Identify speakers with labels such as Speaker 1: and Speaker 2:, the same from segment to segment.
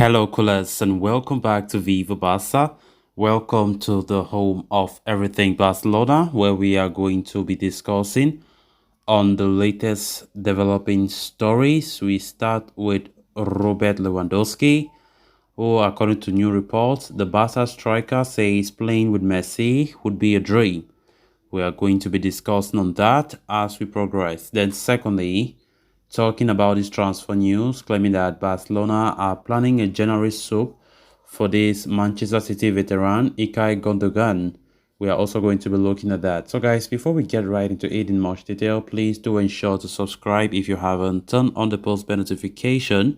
Speaker 1: Hello, coolers, and welcome back to Viva Barca. Welcome to the home of everything Barcelona, where we are going to be discussing on the latest developing stories. We start with Robert Lewandowski, who, according to new reports, the Barca striker says playing with Messi would be a dream. We are going to be discussing on that as we progress. Then, secondly, talking about this transfer news, claiming that Barcelona are planning a January soup for this Manchester City veteran, Ilkay Gundogan. We are also going to be looking at that. So guys, before we get right into it in much detail, please do ensure to subscribe if you haven't. Turn on the post bell notification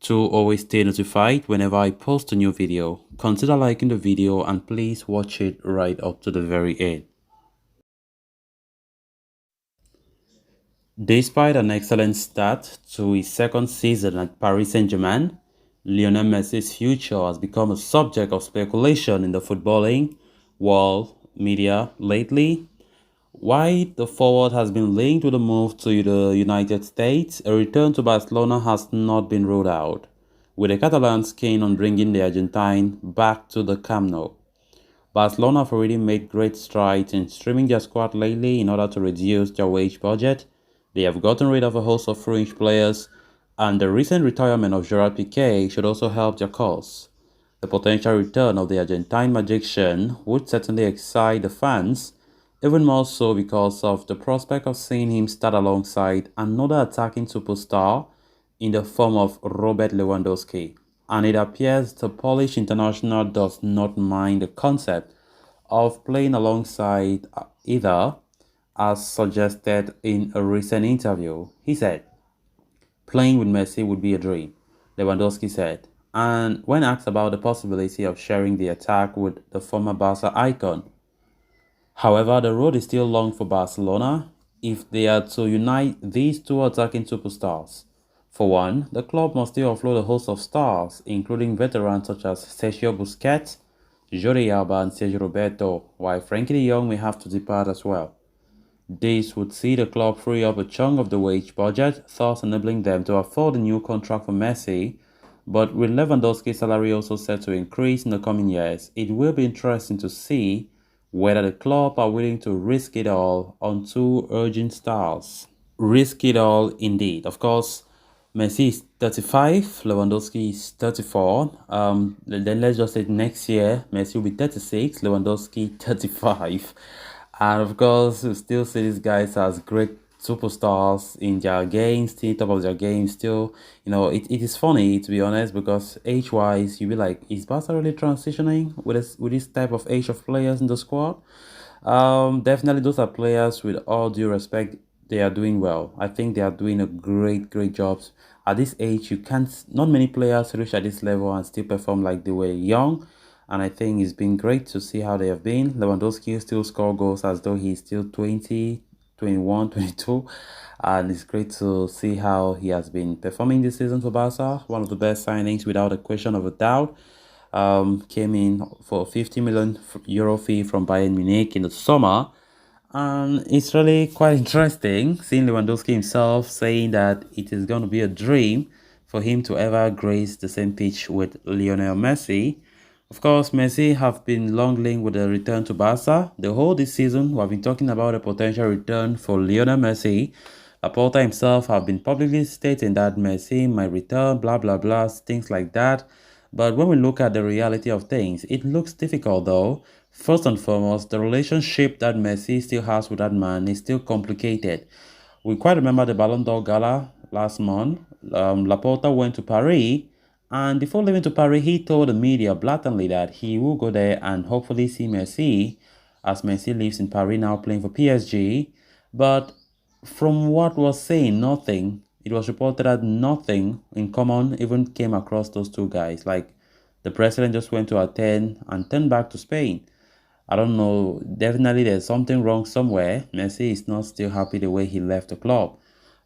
Speaker 1: to always stay notified whenever I post a new video. Consider liking the video and please watch it right up to the very end. Despite an excellent start to his second season at Paris Saint-Germain, Lionel Messi's future has become a subject of speculation in the footballing world media lately. While the forward has been linked with a move to the United States, a return to Barcelona has not been ruled out, with the Catalans keen on bringing the Argentine back to the Camp Nou. Barcelona have already made great strides in streaming their squad lately in order to reduce their wage budget. They have gotten rid of a host of fringe players, and the recent retirement of Gerard Piqué should also help their cause. The potential return of the Argentine magician would certainly excite the fans, even more so because of the prospect of seeing him start alongside another attacking superstar in the form of Robert Lewandowski. And it appears the Polish international does not mind the concept of playing alongside either, as suggested in a recent interview. He said, playing with Messi would be a dream, Lewandowski said. And when asked about the possibility of sharing the attack with the former Barca icon, however, the road is still long for Barcelona if they are to unite these two attacking superstars. For one, the club must still offload a host of stars, including veterans such as Sergio Busquets, Jordi Alba, and Sergio Roberto, while Frankie de Jong may have to depart as well. This would see the club free up a chunk of the wage budget, thus enabling them to afford a new contract for Messi. But with Lewandowski's salary also set to increase in the coming years, it will be interesting to see whether the club are willing to risk it all on two urgent stars. Risk it all indeed. Of course, Messi is 35, Lewandowski is 34. Then let's just say next year, Messi will be 36, Lewandowski 35. And of course, we still see these guys as great superstars in their games, still top of their game. Still, it is funny to be honest because age-wise, you be like, is Barca really transitioning with this type of age of players in the squad? Definitely, those are players with all due respect. They are doing well. I think they are doing a great job. At this age, you can't. Not many players reach at this level and still perform like they were young. And I think it's been great to see how they have been. Lewandowski still score goals as though he's still 20, 21, 22. And it's great to see how he has been performing this season for Barca. One of the best signings without a question of a doubt. Came in for a 50 million euro fee from Bayern Munich in the summer. And it's really quite interesting seeing Lewandowski himself saying that it is going to be a dream for him to ever grace the same pitch with Lionel Messi. Of course, Messi have been long linked with a return to Barca. The whole this season, we have been talking about a potential return for Lionel Messi. Laporta himself have been publicly stating that Messi might return, blah, blah, blah, things like that. But when we look at the reality of things, it looks difficult though. First and foremost, the relationship that Messi still has with that man is still complicated. We quite remember the Ballon d'Or gala last month. Laporta went to Paris, and before leaving to Paris, he told the media blatantly that he will go there and hopefully see Messi, as Messi lives in Paris now playing for PSG. But from what was saying, nothing. It was reported that nothing in common even came across those two guys. Like the president just went to attend and turned back to Spain. I don't know. Definitely, there's something wrong somewhere. Messi is not still happy the way he left the club.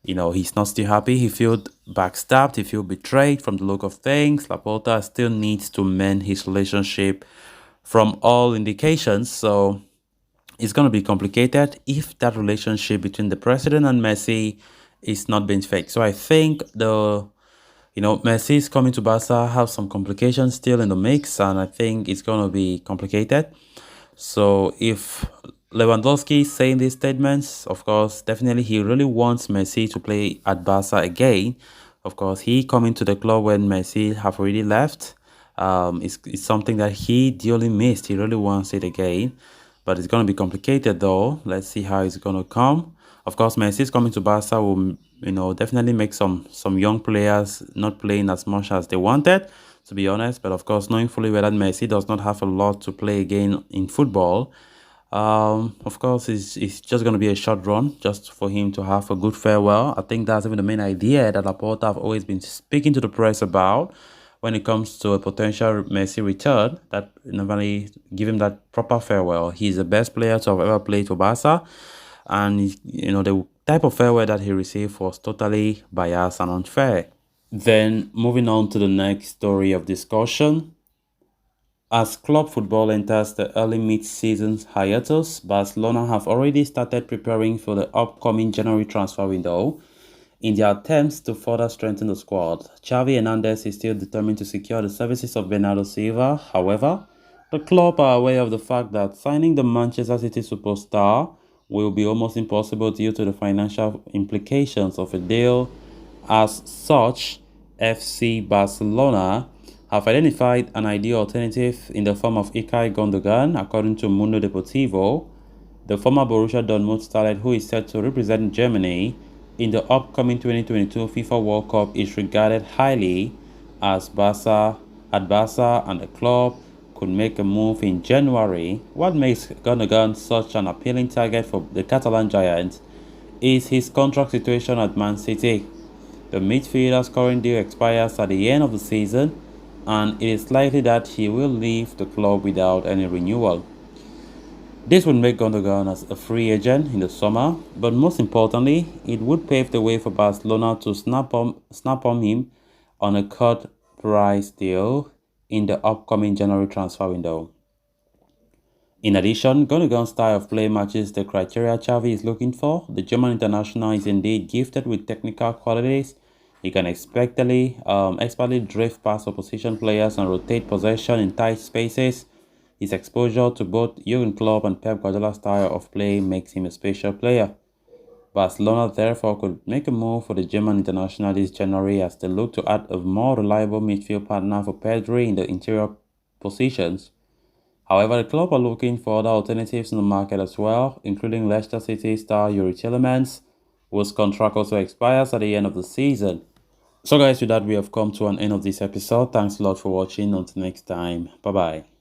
Speaker 1: He's not still happy. He felt backstabbed. He felt betrayed from the look of things. Laporta still needs to mend his relationship from all indications. So it's going to be complicated if that relationship between the president and Messi is not being fixed. So I think the Messi is coming to Barca, have some complications still in the mix, and I think it's going to be complicated. So if Lewandowski is saying these statements, of course, definitely he really wants Messi to play at Barca again. Of course, he coming to the club when Messi have already left. It's something that he dearly missed. He really wants it again, but it's going to be complicated though. Let's see how it's going to come. Of course, Messi is coming to Barca will definitely make some young players not playing as much as they wanted, to be honest. But of course, knowing fully well that Messi does not have a lot to play again in football, of course, it's just going to be a short run just for him to have a good farewell. I think that's even the main idea that Laporta have always been speaking to the press about when it comes to a potential Messi return, that normally give him that proper farewell. He's the best player to have ever played for Barca, and the type of farewell that he received was totally biased and unfair. Then moving on to the next story of discussion. As club football enters the early mid-season hiatus, Barcelona have already started preparing for the upcoming January transfer window. In their attempts to further strengthen the squad, Xavi Hernandez is still determined to secure the services of Bernardo Silva. However, the club are aware of the fact that signing the Manchester City superstar will be almost impossible due to the financial implications of a deal. As such, FC Barcelona have identified an ideal alternative in the form of Ilkay Gundogan, according to Mundo Deportivo. The former Borussia Dortmund starlet, who is set to represent Germany in the upcoming 2022 FIFA World Cup, is regarded highly as Barca and the club could make a move in January. What makes Gundogan such an appealing target for the Catalan giant is his contract situation at Man City. The midfielder's current deal expires at the end of the season, and it is likely that he will leave the club without any renewal. This would make Gundogan as a free agent in the summer, but most importantly, it would pave the way for Barcelona to snap on him on a cut price deal in the upcoming January transfer window. In addition, Gundogan's style of play matches the criteria Xavi is looking for. The German international is indeed gifted with technical qualities. He can expertly drift past opposition players and rotate possession in tight spaces. His exposure to both Jurgen Klopp and Pep Guardiola's style of play makes him a special player. Barcelona therefore could make a move for the German international this January as they look to add a more reliable midfield partner for Pedri in the interior positions. However, the club are looking for other alternatives in the market as well, including Leicester City star Yuri Tielemans, whose contract also expires at the end of the season. So guys, with that we have come to an end of this episode. Thanks a lot for watching. Until next time, bye bye.